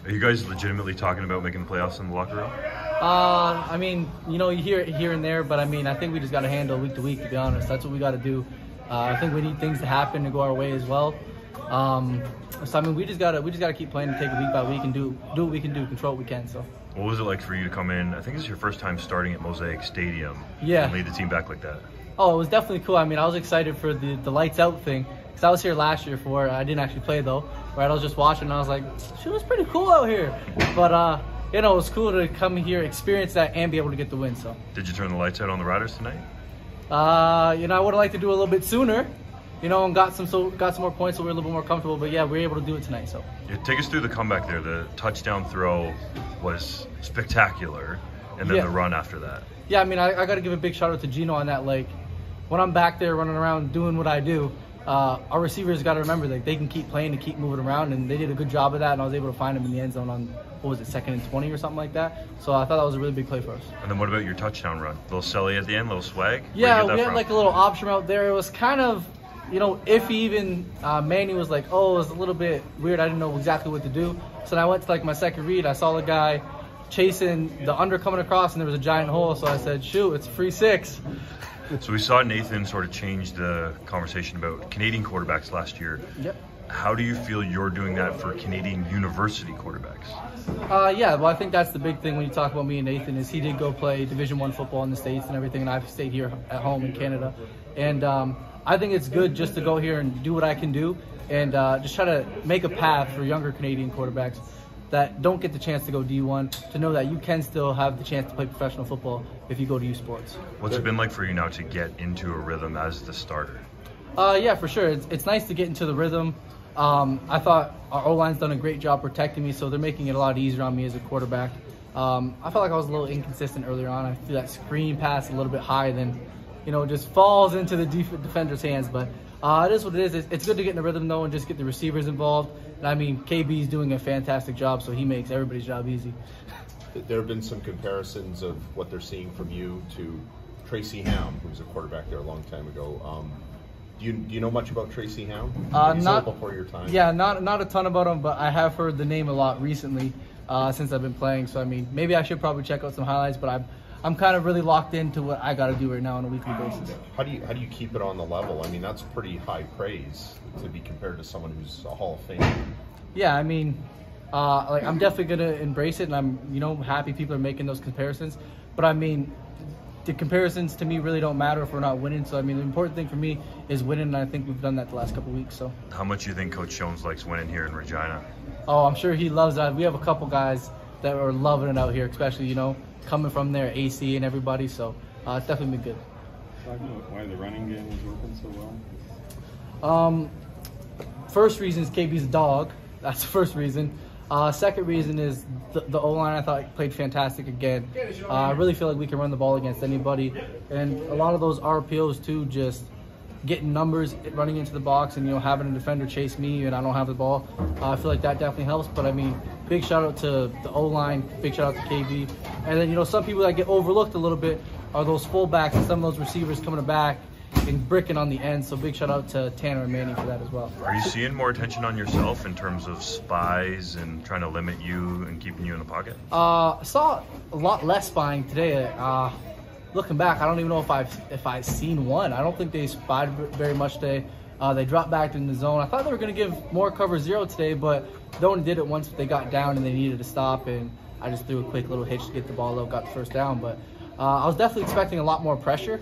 Are you guys legitimately talking about making the playoffs in the locker room? I mean, you hear it here and there, but I mean, I think we just got to handle week to week, to be honest. That's what we got to do. I think we need things to happen to go our way as well. So I mean, we just gotta keep playing and take it week by week and do what we can do, control what we can. So. What was it like for you to come in? I think this is your first time starting at Mosaic Stadium. Yeah. And lead the team back like that. Oh, it was definitely cool. I mean, I was excited for the lights out thing because I was here last year for it. I didn't actually play though. Right, I was just watching and I was like, "Shit, was pretty cool out here." But it was cool to come here, experience that, and be able to get the win. So. Did you turn the lights out on the Riders tonight? I would have liked to do a little bit sooner. And got some more points, so we're a little bit more comfortable. But yeah, we were able to do it tonight. So. Yeah, take us through the comeback there. The touchdown throw was spectacular, and then the run after that. Yeah, I mean, I got to give a big shout out to Gino on that. Like, when I'm back there running around doing what I do, our receivers got to remember that they can keep playing and keep moving around, and they did a good job of that. And I was able to find them in the end zone on, what was it, 2nd and 20 or something like that. So I thought that was a really big play for us. And then what about your touchdown run? Little celly at the end, little swag? Yeah, we had like a little option out there. It was kind of, iffy even. Manny was like, oh, it was a little bit weird. I didn't know exactly what to do. So then I went to like my second read. I saw the guy chasing the under coming across, and there was a giant hole. So I said, shoot, it's free 6. So we saw Nathan sort of change the conversation about Canadian quarterbacks last year. Yep. How do you feel you're doing that for Canadian university quarterbacks? Yeah, well, I think that's the big thing when you talk about me and Nathan is he did go play Division I football in the States and everything, and I've stayed here at home in Canada. And I think it's good just to go here and do what I can do and just try to make a path for younger Canadian quarterbacks that don't get the chance to go D1 to know that you can still have the chance to play professional football if you go to U Sports. What's it been like for you now to get into a rhythm as the starter? Yeah, for sure. It's nice to get into the rhythm. I thought our O-line's done a great job protecting me, so they're making it a lot easier on me as a quarterback. I felt like I was a little inconsistent earlier on. I feel that screen pass a little bit high, then it just falls into the defender's hands. But it is what it is. It's good to get in the rhythm, though, and just get the receivers involved. And I mean, KB's doing a fantastic job, so he makes everybody's job easy. There have been some comparisons of what they're seeing from you to Tracy Hound, who was a quarterback there a long time ago. Do you know much about Tracy Hound? Not before your time. Yeah, not a ton about him, but I have heard the name a lot recently since I've been playing. So I mean, maybe I should probably check out some highlights. But I'm kind of really locked into what I got to do right now on a weekly basis. How do you keep it on the level? I mean, that's pretty high praise to be compared to someone who's a Hall of Famer. Yeah, I mean, I'm definitely gonna embrace it, and I'm happy people are making those comparisons. But I mean, the comparisons to me really don't matter if we're not winning. So I mean, the important thing for me is winning, and I think we've done that the last couple of weeks. So. How much do you think Coach Jones likes winning here in Regina? Oh, I'm sure he loves that. We have a couple guys that are loving it out here, especially coming from there, AC and everybody. So it's definitely been good. Talk about why the running game is working so well. First reason is KB's a dog. That's the first reason. Second reason is the O-line I thought played fantastic again. I really feel like we can run the ball against anybody. And a lot of those RPOs too, just getting numbers, running into the box and, having a defender chase me and I don't have the ball. I feel like that definitely helps. But I mean, big shout out to the O-line, big shout out to KB. And then, some people that get overlooked a little bit are those fullbacks and some of those receivers coming back and bricking on the end. So big shout out to Tanner and Manny for that as well. Are you seeing more attention on yourself in terms of spies and trying to limit you and keeping you in the pocket? I saw a lot less spying today. Looking back, I don't even know if I've seen one. I don't think they spied very much today. They dropped back in the zone. I thought they were going to give more cover 0 today, but they only did it once they got down and they needed to stop, and I just threw a quick little hitch to get the ball out, got the first down. But I was definitely expecting a lot more pressure.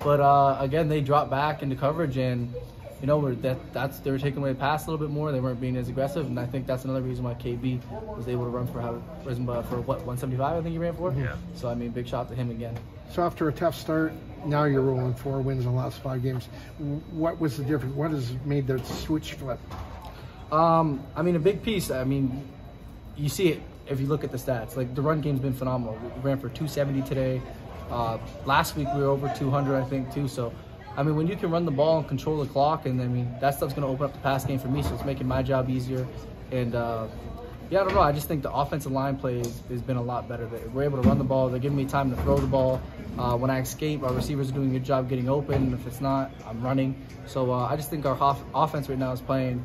But again, they dropped back into coverage, and they were taking away the pass a little bit more. They weren't being as aggressive, and I think that's another reason why KB was able to run for 175, I think he ran for. Yeah. So I mean, big shout out to him again. So after a tough start, now you're rolling 4 wins in the last 5 games. What was the difference? What has made the switch flip? I mean, a big piece. I mean, you see it if you look at the stats. Like the run game's been phenomenal. We ran for 270 today. Last week we were over 200, I think, too. So, I mean, when you can run the ball and control the clock, and I mean, that stuff's going to open up the pass game for me. So it's making my job easier. And Yeah, I don't know. I just think the offensive line play has been a lot better. We're able to run the ball. They're giving me time to throw the ball. When I escape, our receivers are doing a good job getting open. If it's not, I'm running. So I just think our offense right now is playing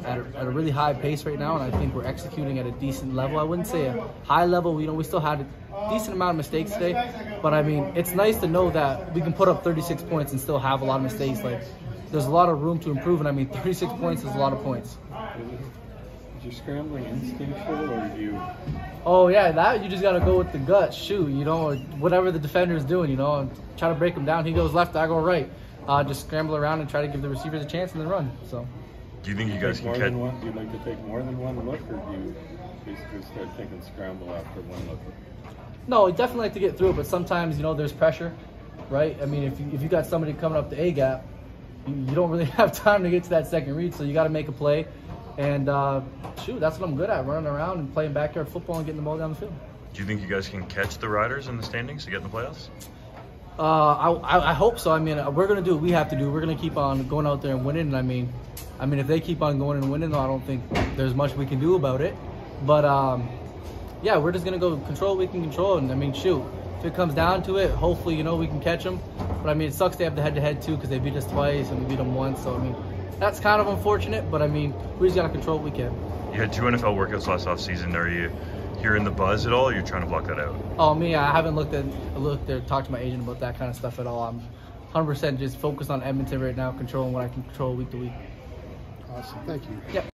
at a really high pace right now, and I think we're executing at a decent level. I wouldn't say a high level. We still had a decent amount of mistakes today, but I mean, it's nice to know that we can put up 36 points and still have a lot of mistakes. Like, there's a lot of room to improve, and I mean, 36 points is a lot of points. Is your scrambling instinctual, or do you? Oh yeah, that you just gotta go with the gut. Shoot, whatever the defender is doing, and try to break him down. He goes left, I go right. Just scramble around and try to give the receivers a chance and then run. So. Do you think you guys can more catch? than one? Do you like to take more than one look, or do you basically start thinking scramble after one look? No, we definitely like to get through it, but sometimes there's pressure, right? I mean, if you got somebody coming up the A gap, you don't really have time to get to that second read, so you got to make a play. And shoot, that's what I'm good at, running around and playing backyard football and getting the ball down the field. Do you think you guys can catch the Riders in the standings to get in the playoffs? I hope so. I mean, we're going to do what we have to do. We're going to keep on going out there and winning. And I mean, if they keep on going and winning, I don't think there's much we can do about it. But, yeah, we're just going to go control what we can control. And, I mean, shoot, if it comes down to it, hopefully, we can catch them. But, I mean, it sucks they have the head-to-head, too, because they beat us twice and we beat them once. So, I mean, that's kind of unfortunate, but I mean, we just got to control what we can. You had 2 NFL workouts last offseason. Are you hearing the buzz at all, or are you trying to block that out? Oh, me, I haven't looked there, talked to my agent about that kind of stuff at all. I'm 100% just focused on Edmonton right now, controlling what I can control week to week. Awesome. Thank you. Yep.